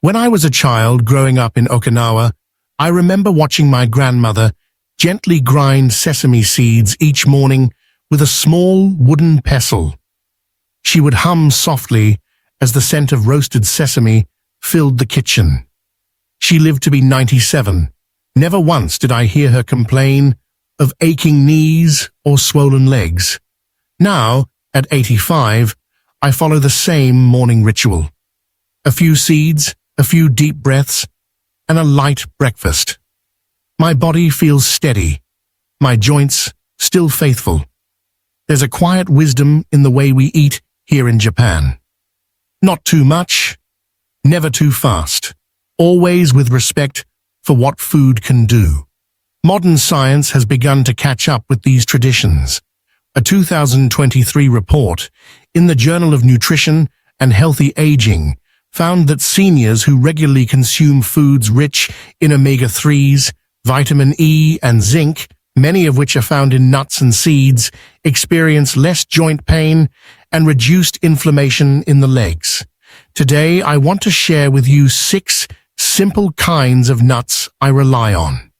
When I was a child growing up in Okinawa, I remember watching my grandmother gently grind sesame seeds each morning with a small wooden pestle. She would hum softly as the scent of roasted sesame filled the kitchen. She lived to be 97. Never once did I hear her complain of aching knees or swollen legs. Now, at 85, I follow the same morning ritual. A few seeds, a few deep breaths, and a light breakfast. My body feels steady, my joints still faithful. There's a quiet wisdom in the way we eat here in Japan. Not too much, never too fast, always with respect for what food can do. Modern science has begun to catch up with these traditions. A 2023 report in the Journal of Nutrition and Healthy Aging found that seniors who regularly consume foods rich in omega-3s, vitamin E and zinc, many of which are found in nuts and seeds, experience less joint pain and reduced inflammation in the legs. Today, I want to share with you 6 simple kinds of nuts I rely on.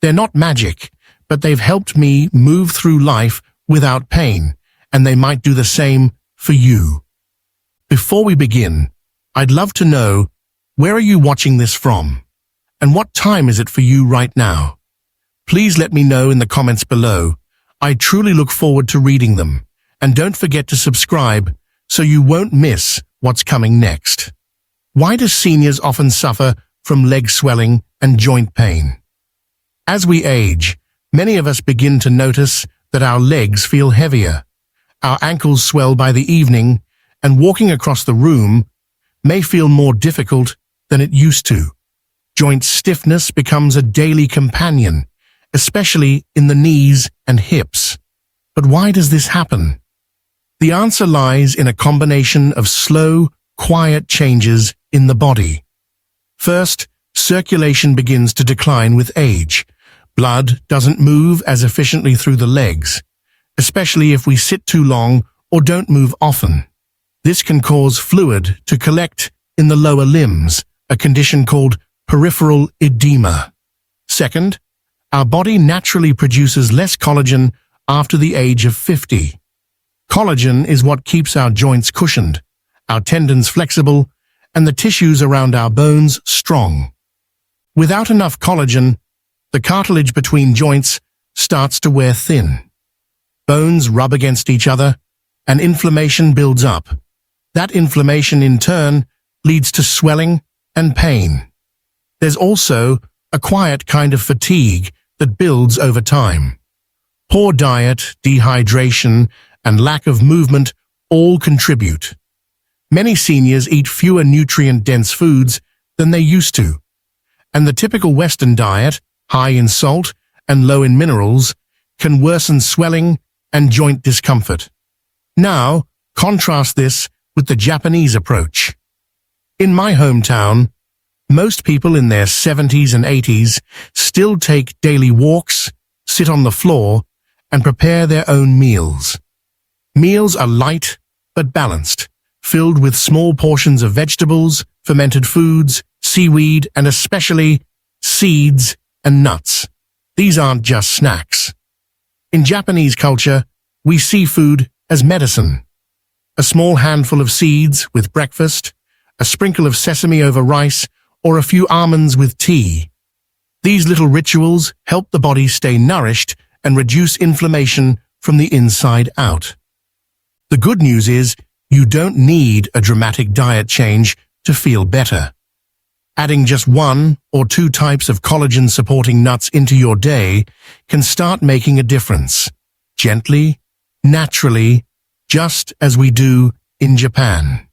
They're not magic, but they've helped me move through life without pain, and they might do the same for you. Before we begin, I'd love to know, where are you watching this from? And what time is it for you right now? Please let me know in the comments below. I truly look forward to reading them. And don't forget to subscribe so you won't miss what's coming next. Why do seniors often suffer from leg swelling and joint pain? As we age, many of us begin to notice that our legs feel heavier. Our ankles swell by the evening, and walking across the room may feel more difficult than it used to. Joint stiffness becomes a daily companion, especially in the knees and hips. But why does this happen? The answer lies in a combination of slow, quiet changes in the body. First, circulation begins to decline with age. Blood doesn't move as efficiently through the legs, especially if we sit too long or don't move often. This can cause fluid to collect in the lower limbs, a condition called peripheral edema. Second, our body naturally produces less collagen after the age of 50. Collagen is what keeps our joints cushioned, our tendons flexible, and the tissues around our bones strong. Without enough collagen, the cartilage between joints starts to wear thin. Bones rub against each other, and inflammation builds up. That inflammation, in turn, leads to swelling and pain. There's also a quiet kind of fatigue that builds over time. Poor diet, dehydration, and lack of movement all contribute. Many seniors eat fewer nutrient-dense foods than they used to, and the typical Western diet, high in salt and low in minerals, can worsen swelling and joint discomfort. Now, contrast this with the Japanese approach. In my hometown, most people in their 70s and 80s still take daily walks, sit on the floor, and prepare their own meals. Meals are light but balanced, filled with small portions of vegetables, fermented foods, seaweed, and especially seeds and nuts. These aren't just snacks. In Japanese culture, we see food as medicine. A small handful of seeds with breakfast, a sprinkle of sesame over rice, or a few almonds with tea. These little rituals help the body stay nourished and reduce inflammation from the inside out. The good news is, you don't need a dramatic diet change to feel better. Adding just 1 or 2 types of collagen-supporting nuts into your day can start making a difference. Gently, naturally, just as we do in Japan.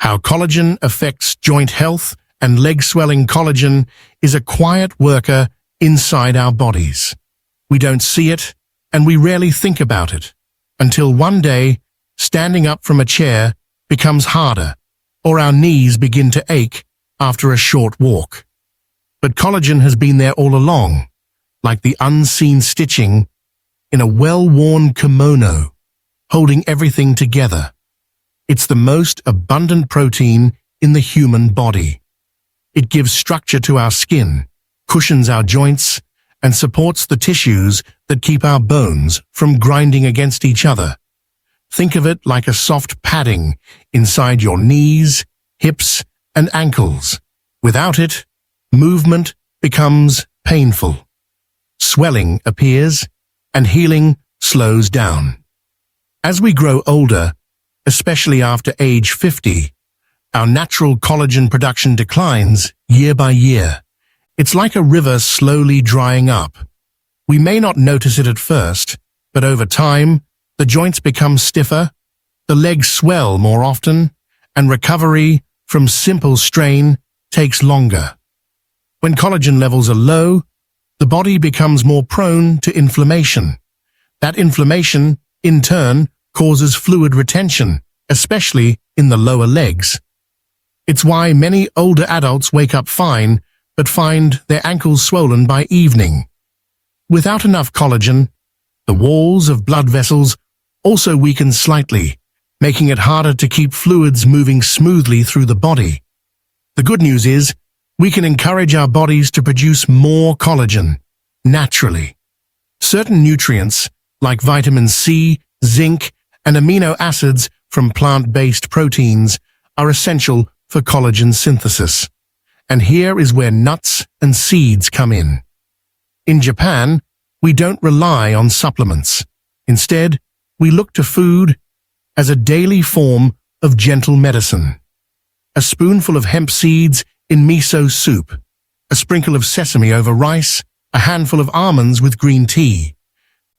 How collagen affects joint health and leg swelling. Collagen is a quiet worker inside our bodies. We don't see it, and we rarely think about it, until one day, standing up from a chair becomes harder, or our knees begin to ache after a short walk. But collagen has been there all along, like the unseen stitching in a well-worn kimono, holding everything together. It's the most abundant protein in the human body. It gives structure to our skin, cushions our joints, and supports the tissues that keep our bones from grinding against each other. Think of it like a soft padding inside your knees, hips, and ankles. Without it, movement becomes painful. Swelling appears, and healing slows down. As we grow older, especially after age 50, our natural collagen production declines year by year. It's like a river slowly drying up. We may not notice it at first, but over time, the joints become stiffer, the legs swell more often, and recovery from simple strain takes longer. When collagen levels are low, the body becomes more prone to inflammation. That inflammation, in turn, causes fluid retention, especially in the lower legs. It's why many older adults wake up fine, but find their ankles swollen by evening. Without enough collagen, the walls of blood vessels also weaken slightly, making it harder to keep fluids moving smoothly through the body. The good news is, we can encourage our bodies to produce more collagen, naturally. Certain nutrients, like vitamin C, zinc, and amino acids from plant-based proteins, are essential for collagen synthesis. And here is where nuts and seeds come in. In Japan, we don't rely on supplements. Instead, we look to food as a daily form of gentle medicine. A spoonful of hemp seeds in miso soup, a sprinkle of sesame over rice, a handful of almonds with green tea.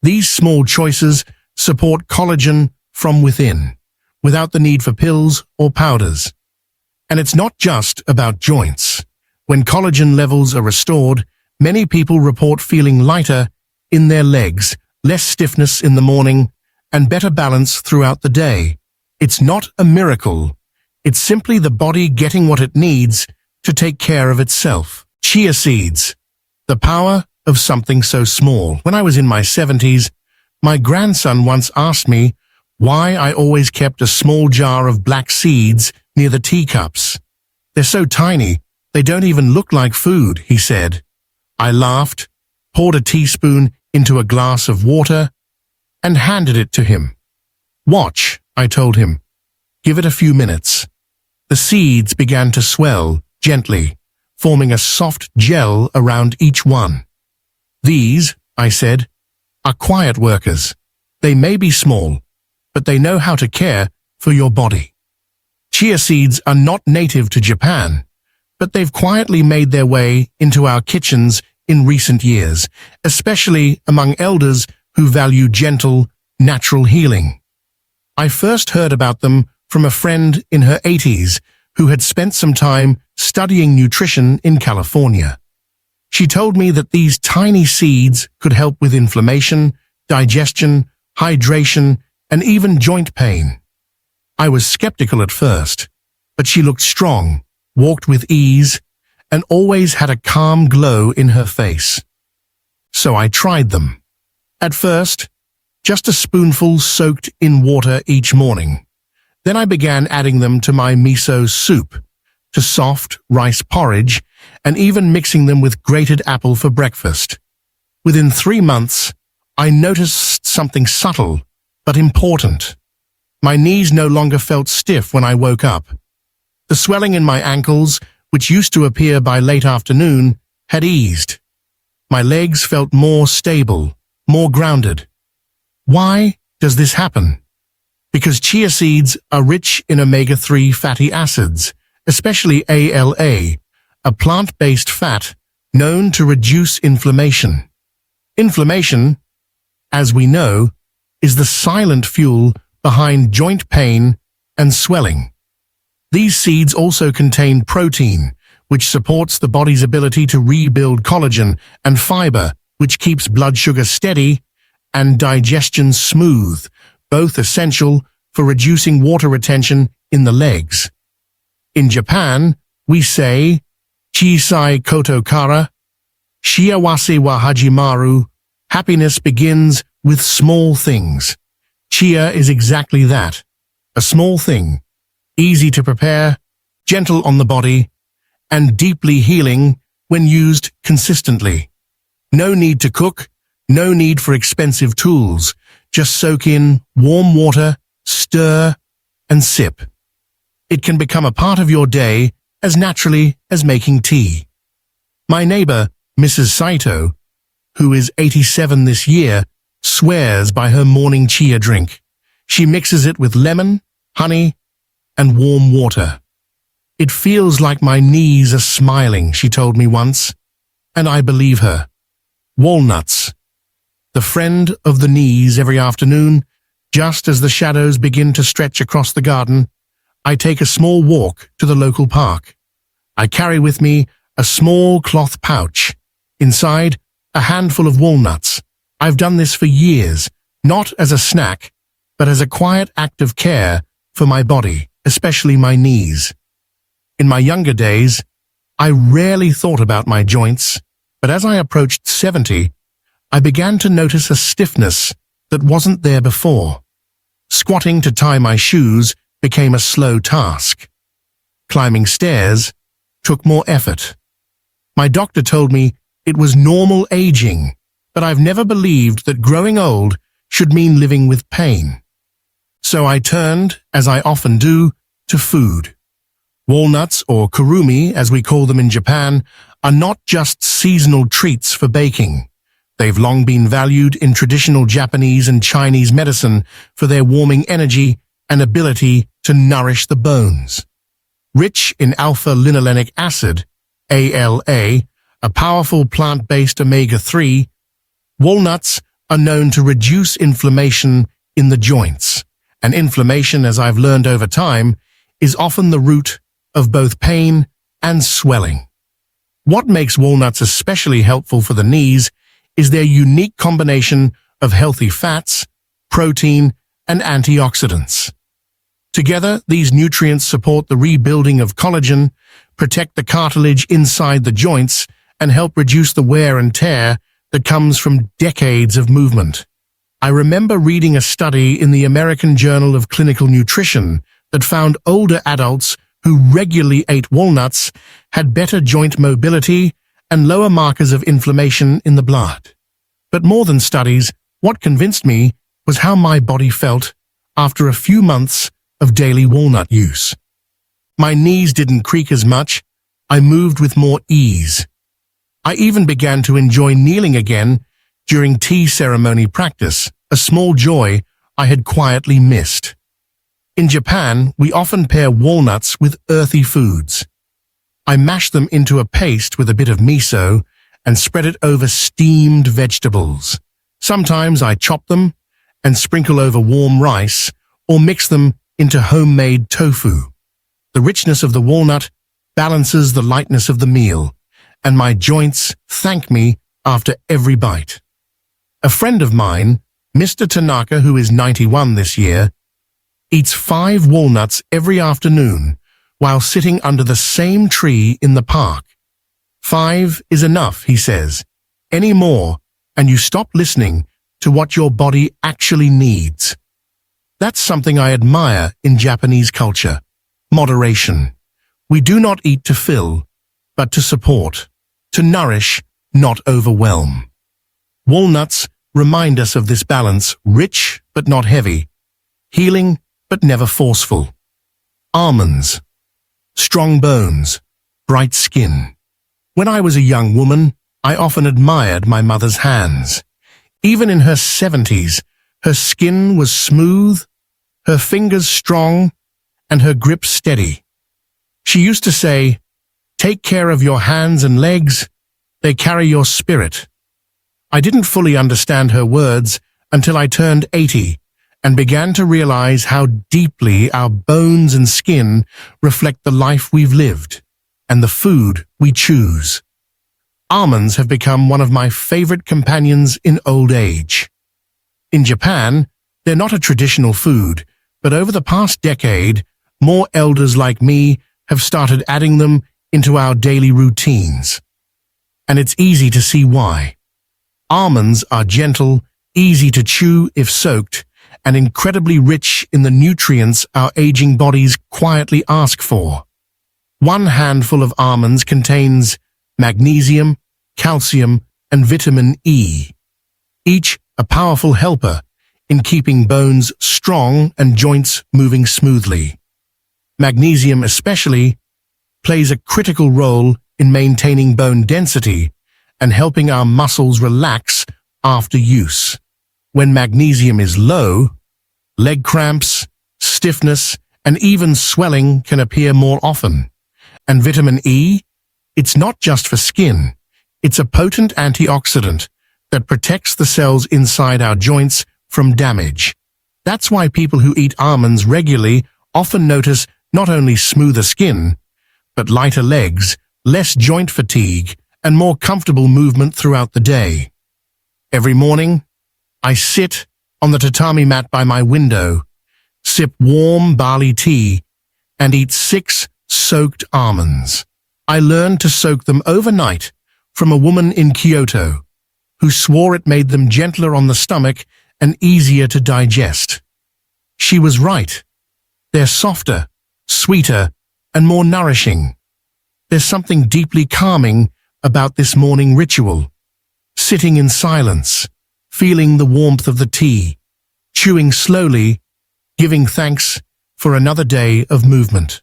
These small choices support collagen from within, without the need for pills or powders. And it's not just about joints. When collagen levels are restored, many people report feeling lighter in their legs, less stiffness in the morning, and better balance throughout the day. It's not a miracle. It's simply the body getting what it needs to take care of itself. Chia seeds. The power of something so small. When I was in my 70s, my grandson once asked me why I always kept a small jar of black seeds near the teacups. They're so tiny, they don't even look like food, he said. I laughed, poured a teaspoon into a glass of water, and handed it to him. Watch, I told him. Give it a few minutes. The seeds began to swell gently, forming a soft gel around each one. These, I said, are quiet workers. They may be small, but they know how to care for your body. Chia seeds are not native to Japan, but they've quietly made their way into our kitchens in recent years, especially among elders who value gentle, natural healing. I first heard about them from a friend in her 80s who had spent some time studying nutrition in California. She told me that these tiny seeds could help with inflammation, digestion, hydration, and even joint pain. I was skeptical at first, but she looked strong, walked with ease, and always had a calm glow in her face. So I tried them. At first, just a spoonful soaked in water each morning. Then I began adding them to my miso soup, to soft rice porridge, and even mixing them with grated apple for breakfast. Within 3 months, I noticed something subtle but important. My knees no longer felt stiff when I woke up. The swelling in my ankles, which used to appear by late afternoon, had eased. My legs felt more stable, more grounded. Why does this happen? Because chia seeds are rich in omega-3 fatty acids, especially ALA, a plant-based fat known to reduce inflammation. Inflammation, as we know, is the silent fuel behind joint pain and swelling. These seeds also contain protein, which supports the body's ability to rebuild collagen, and fiber, which keeps blood sugar steady and digestion smooth, both essential for reducing water retention in the legs. In Japan, we say, Chisai koto kara, shiawase wa hajimaru, happiness begins with small things. Chia is exactly that, a small thing, easy to prepare, gentle on the body, and deeply healing when used consistently. No need to cook, no need for expensive tools. Just soak in warm water, stir, and sip. It can become a part of your day as naturally as making tea. My neighbor, Mrs. Saito, who is 87 this year, swears by her morning chia drink. She mixes it with lemon, honey, and warm water. It feels like my knees are smiling, she told me once, and I believe her. Walnuts. The friend of the knees every afternoon, just as the shadows begin to stretch across the garden, I take a small walk to the local park. I carry with me a small cloth pouch. Inside, a handful of walnuts. I've done this for years, not as a snack, but as a quiet act of care for my body, especially my knees. In my younger days, I rarely thought about my joints, but as I approached 70, I began to notice a stiffness that wasn't there before. Squatting to tie my shoes became a slow task. Climbing stairs took more effort. My doctor told me it was normal aging, but I've never believed that growing old should mean living with pain. So I turned, as I often do, to food. Walnuts, or kurumi as we call them in Japan, are not just seasonal treats for baking. They've long been valued in traditional Japanese and Chinese medicine for their warming energy and ability to nourish the bones. Rich in alpha-linolenic acid, ALA, a powerful plant-based omega-3, walnuts are known to reduce inflammation in the joints, and inflammation, as I've learned over time, is often the root of both pain and swelling. What makes walnuts especially helpful for the knees is their unique combination of healthy fats, protein, and antioxidants. Together, these nutrients support the rebuilding of collagen, protect the cartilage inside the joints, and help reduce the wear and tear that comes from decades of movement. I remember reading a study in the American Journal of Clinical Nutrition that found older adults who regularly ate walnuts had better joint mobility and lower markers of inflammation in the blood. But more than studies, what convinced me was how my body felt after a few months of daily walnut use. My knees didn't creak as much, I moved with more ease. I even began to enjoy kneeling again during tea ceremony practice, a small joy I had quietly missed. In Japan, we often pair walnuts with earthy foods. I mash them into a paste with a bit of miso and spread it over steamed vegetables. Sometimes I chop them and sprinkle over warm rice or mix them into homemade tofu. The richness of the walnut balances the lightness of the meal, and my joints thank me after every bite. A friend of mine, Mr. Tanaka, who is 91 this year, eats 5 walnuts every afternoon while sitting under the same tree in the park. 5 is enough, he says. Any more, and you stop listening to what your body actually needs. That's something I admire in Japanese culture. Moderation. We do not eat to fill, but to support, to nourish, not overwhelm. Walnuts remind us of this balance, rich but not heavy, healing but never forceful. Almonds. Strong bones, bright skin. When I was a young woman, I often admired my mother's hands. Even in her 70s, her skin was smooth, her fingers strong, and her grip steady. She used to say, "Take care of your hands and legs, they carry your spirit." I didn't fully understand her words until I turned 80 and began to realize how deeply our bones and skin reflect the life we've lived and the food we choose. Almonds have become one of my favorite companions in old age. In Japan, they're not a traditional food, but over the past decade, more elders like me have started adding them into our daily routines. And it's easy to see why. Almonds are gentle, easy to chew if soaked, and incredibly rich in the nutrients our aging bodies quietly ask for. One handful of almonds contains magnesium, calcium, and vitamin E, each a powerful helper in keeping bones strong and joints moving smoothly. Magnesium especially plays a critical role in maintaining bone density and helping our muscles relax after use. When magnesium is low, leg cramps, stiffness, and even swelling can appear more often. And vitamin E, it's not just for skin. It's a potent antioxidant that protects the cells inside our joints from damage. That's why people who eat almonds regularly often notice not only smoother skin, but lighter legs, less joint fatigue, and more comfortable movement throughout the day. Every morning, I sit on the tatami mat by my window, sip warm barley tea, and eat 6 soaked almonds. I learned to soak them overnight from a woman in Kyoto, who swore it made them gentler on the stomach and easier to digest. She was right. They're softer, sweeter, and more nourishing. There's something deeply calming about this morning ritual. Sitting in silence, feeling the warmth of the tea, chewing slowly, giving thanks for another day of movement.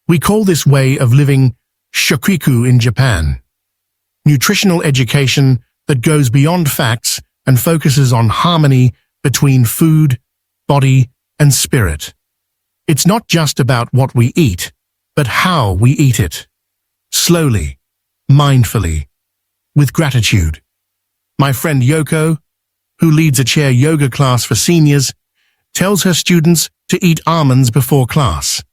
We call this way of living shokuiku in Japan. Nutritional education that goes beyond facts and focuses on harmony between food, body, and spirit. It's not just about what we eat, but how we eat it. Slowly, mindfully, with gratitude. My friend Yoko, who leads a chair yoga class for seniors, tells her students to eat almonds before class.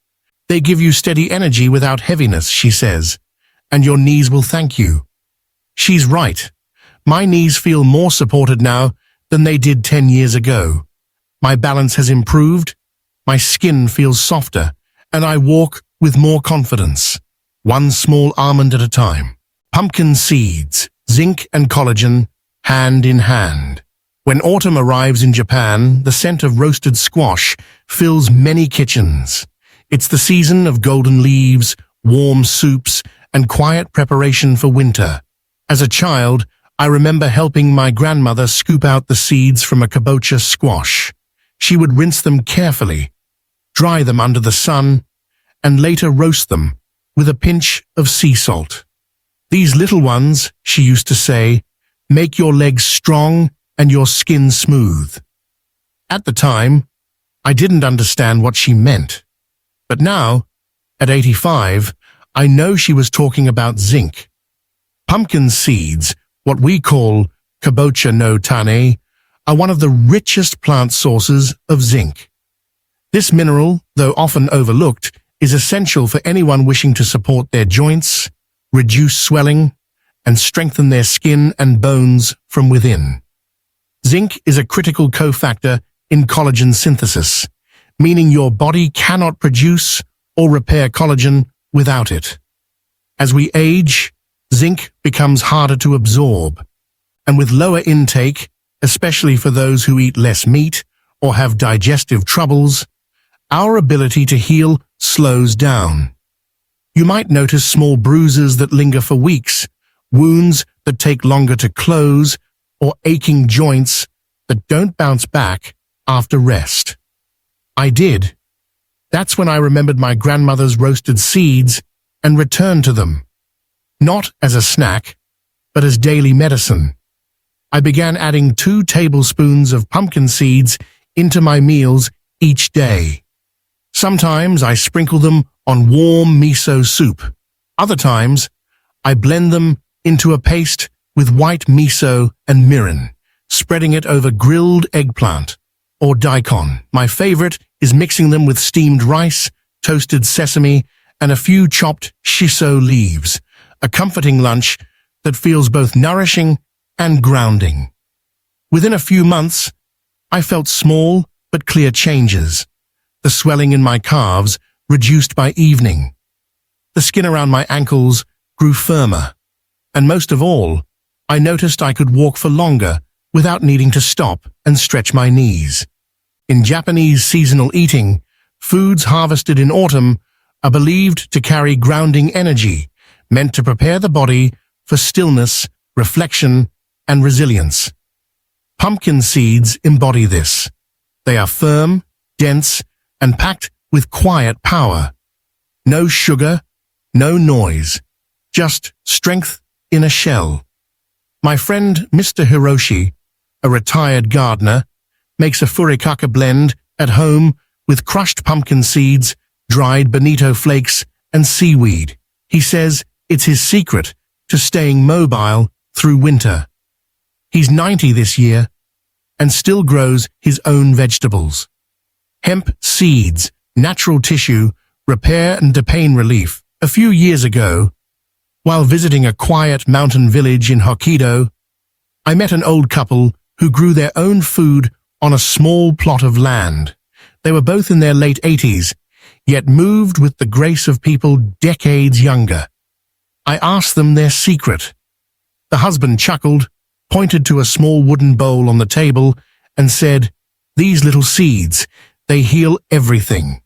They give you steady energy without heaviness, she says, and your knees will thank you. She's right. My knees feel more supported now than they did 10 years ago. My balance has improved, my skin feels softer, and I walk with more confidence. One small almond at a time. Pumpkin seeds, zinc and collagen, hand in hand. When autumn arrives in Japan, the scent of roasted squash fills many kitchens. It's the season of golden leaves, warm soups, and quiet preparation for winter. As a child, I remember helping my grandmother scoop out the seeds from a kabocha squash. She would rinse them carefully, dry them under the sun, and later roast them with a pinch of sea salt. These little ones, she used to say, make your legs strong and your skin smooth. At the time, I didn't understand what she meant. But now, at 85, I know she was talking about zinc. Pumpkin seeds, what we call kabocha no tane, are one of the richest plant sources of zinc. This mineral, though often overlooked, is essential for anyone wishing to support their joints, reduce swelling, and strengthen their skin and bones from within. Zinc is a critical cofactor in collagen synthesis, meaning your body cannot produce or repair collagen without it. As we age, zinc becomes harder to absorb, and with lower intake, especially for those who eat less meat or have digestive troubles, our ability to heal slows down. You might notice small bruises that linger for weeks, wounds that take longer to close, or aching joints that don't bounce back after rest. I did. That's when I remembered my grandmother's roasted seeds and returned to them. Not as a snack, but as daily medicine. I began adding 2 tablespoons of pumpkin seeds into my meals each day. Sometimes I sprinkle them on warm miso soup. Other times, I blend them into a paste with white miso and mirin, spreading it over grilled eggplant or daikon. My favorite is mixing them with steamed rice, toasted sesame, and a few chopped shiso leaves, a comforting lunch that feels both nourishing and grounding. Within a few months, I felt small but clear changes. The swelling in my calves reduced by evening. The skin around my ankles grew firmer. And most of all, I noticed I could walk for longer without needing to stop and stretch my knees. In Japanese seasonal eating, foods harvested in autumn are believed to carry grounding energy, meant to prepare the body for stillness, reflection, and resilience. Pumpkin seeds embody this. They are firm, dense, and packed with quiet power. No sugar, no noise, just strength in a shell. My friend Mr. Hiroshi, a retired gardener, makes a furikake blend at home with crushed pumpkin seeds, dried bonito flakes, and seaweed. He says it's his secret to staying mobile through winter. He's 90 this year and still grows his own vegetables. Hemp seeds, natural tissue, repair and pain relief. A few years ago, while visiting a quiet mountain village in Hokkaido, I met an old couple who grew their own food on a small plot of land. They were both in their late 80s, yet moved with the grace of people decades younger. I asked them their secret. The husband chuckled, pointed to a small wooden bowl on the table, and said, "These little seeds, they heal everything."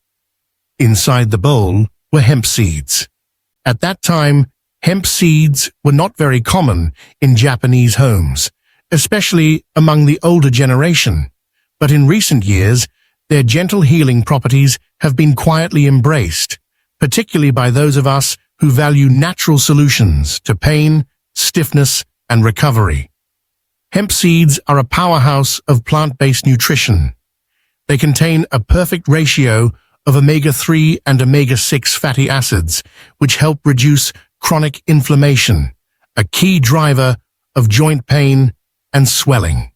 Inside the bowl were hemp seeds. At that time, hemp seeds were not very common in Japanese homes, especially among the older generation. But in recent years, their gentle healing properties have been quietly embraced, particularly by those of us who value natural solutions to pain, stiffness, and recovery. Hemp seeds are a powerhouse of plant-based nutrition. They contain a perfect ratio of omega-3 and omega-6 fatty acids, which help reduce chronic inflammation, a key driver of joint pain and swelling.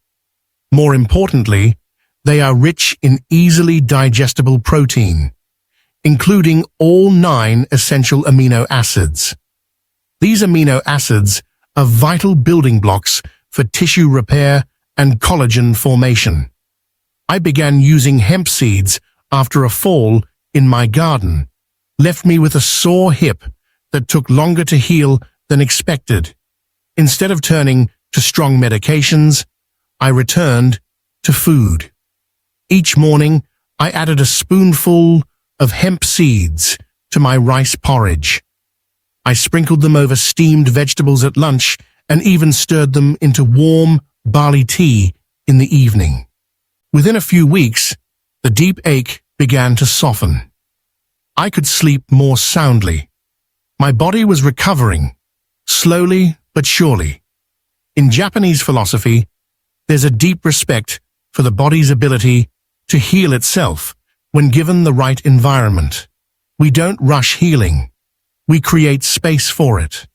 More importantly, they are rich in easily digestible protein, including all 9 essential amino acids. These amino acids are vital building blocks for tissue repair and collagen formation. I began using hemp seeds after a fall in my garden, left me with a sore hip that took longer to heal than expected. Instead of turning to strong medications, I returned to food. Each morning, I added a spoonful of hemp seeds to my rice porridge. I sprinkled them over steamed vegetables at lunch and even stirred them into warm barley tea in the evening. Within a few weeks, the deep ache began to soften. I could sleep more soundly. My body was recovering, slowly but surely. In Japanese philosophy, there's a deep respect for the body's ability to heal itself when given the right environment. We don't rush healing. We create space for it.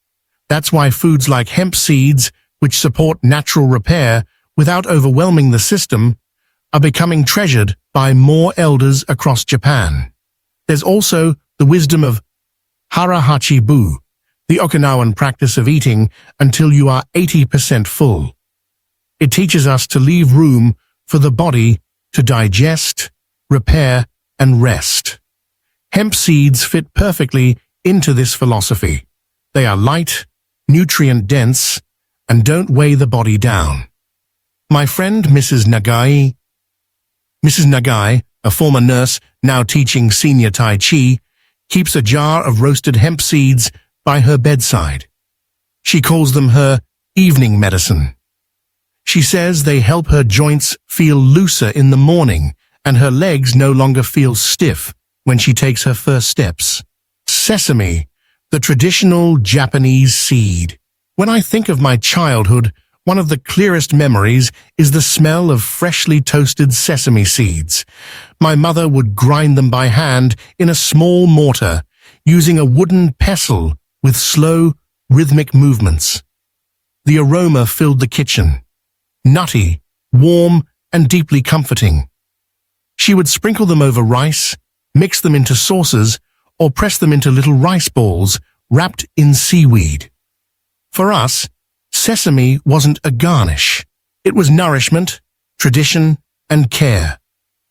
That's why foods like hemp seeds, which support natural repair without overwhelming the system, are becoming treasured by more elders across Japan. There's also the wisdom of hara-hachi-bu, the Okinawan practice of eating until you are 80% full. It teaches us to leave room for the body to digest, repair, and rest. Hemp seeds fit perfectly into this philosophy. They are light, nutrient-dense, and don't weigh the body down. My friend Mrs. Nagai, a former nurse now teaching senior Tai Chi, keeps a jar of roasted hemp seeds by her bedside. She calls them her evening medicine. She says they help her joints feel looser in the morning and her legs no longer feel stiff when she takes her first steps. Sesame, the traditional Japanese seed. When I think of my childhood, one of the clearest memories is the smell of freshly toasted sesame seeds. My mother would grind them by hand in a small mortar, using a wooden pestle with slow, rhythmic movements. The aroma filled the kitchen. Nutty, warm, and deeply comforting. She would sprinkle them over rice, mix them into sauces, or press them into little rice balls wrapped in seaweed. For us, sesame wasn't a garnish. It was nourishment, tradition, and care.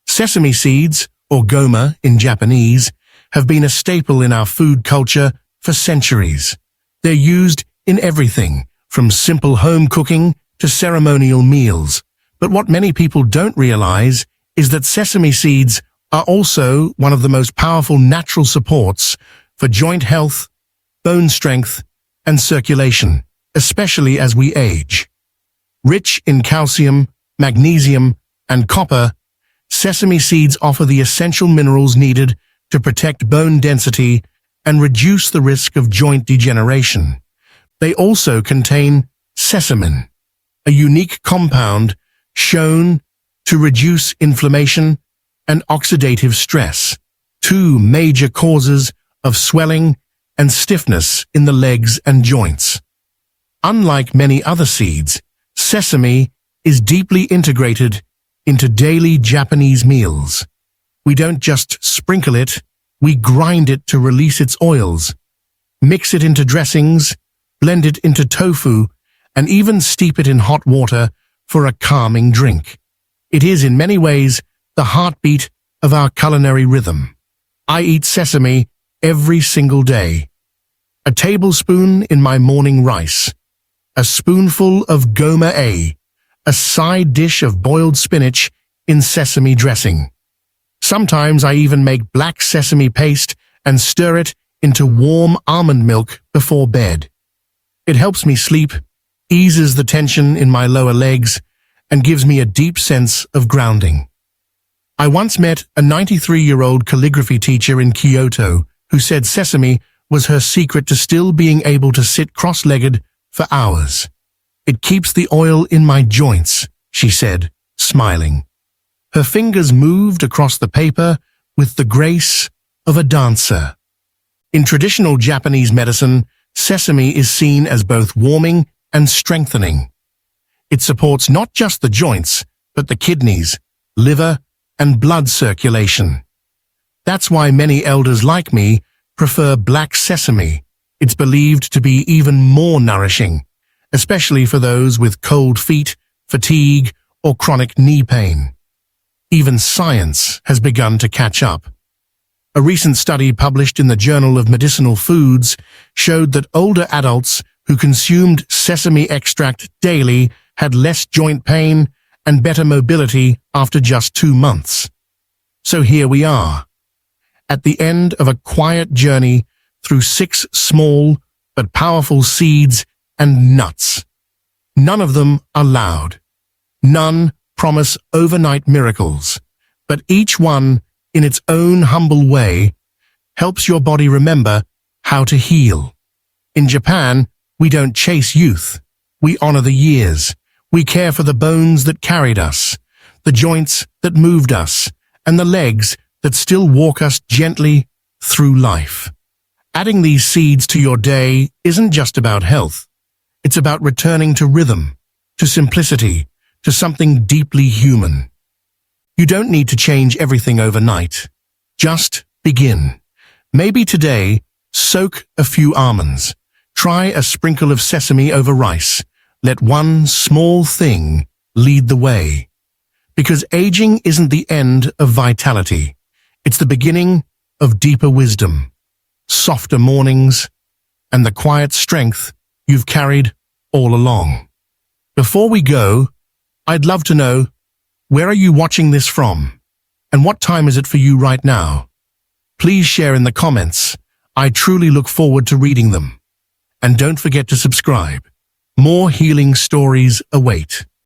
Sesame seeds, or goma in Japanese, have been a staple in our food culture for centuries. They're used in everything, from simple home cooking to ceremonial meals. But what many people don't realize is that sesame seeds are also one of the most powerful natural supports for joint health, bone strength, and circulation, especially as we age. Rich in calcium, magnesium, and copper, sesame seeds offer the essential minerals needed to protect bone density and reduce the risk of joint degeneration. They also contain sesamin, a unique compound shown to reduce inflammation and oxidative stress, two major causes of swelling and stiffness in the legs and joints. Unlike many other seeds, sesame is deeply integrated into daily Japanese meals. We don't just sprinkle it, we grind it to release its oils, mix it into dressings, blend it into tofu, and even steep it in hot water for a calming drink. It is in many ways the heartbeat of our culinary rhythm. I eat sesame every single day. A tablespoon in my morning rice, a spoonful of goma, a side dish of boiled spinach in sesame dressing. Sometimes I even make black sesame paste and stir it into warm almond milk before bed. It helps me sleep, eases the tension in my lower legs, and gives me a deep sense of grounding. I once met a 93-year-old calligraphy teacher in Kyoto who said sesame was her secret to still being able to sit cross-legged for hours. "It keeps the oil in my joints," she said, smiling. Her fingers moved across the paper with the grace of a dancer. In traditional Japanese medicine, sesame is seen as both warming and strengthening. It supports not just the joints, but the kidneys, liver, and blood circulation. That's why many elders like me prefer black sesame. It's believed to be even more nourishing, especially for those with cold feet, fatigue, or chronic knee pain. Even science has begun to catch up. A recent study published in the Journal of Medicinal Foods showed that older adults who consumed sesame extract daily had less joint pain and better mobility after just 2 months. So here we are, at the end of a quiet journey through 6 small but powerful seeds and nuts. None of them are loud. None promise overnight miracles, but each one, in its own humble way, helps your body remember how to heal. In Japan, we don't chase youth. We honor the years. We care for the bones that carried us, the joints that moved us, and the legs that still walk us gently through life. Adding these seeds to your day isn't just about health. It's about returning to rhythm, to simplicity, to something deeply human. You don't need to change everything overnight. Just begin. Maybe today, soak a few almonds. Try a sprinkle of sesame over rice. Let one small thing lead the way. Because aging isn't the end of vitality. It's the beginning of deeper wisdom, softer mornings, and the quiet strength you've carried all along. Before we go, I'd love to know, where are you watching this from? And what time is it for you right now? Please share in the comments. I truly look forward to reading them. And don't forget to subscribe. More healing stories await.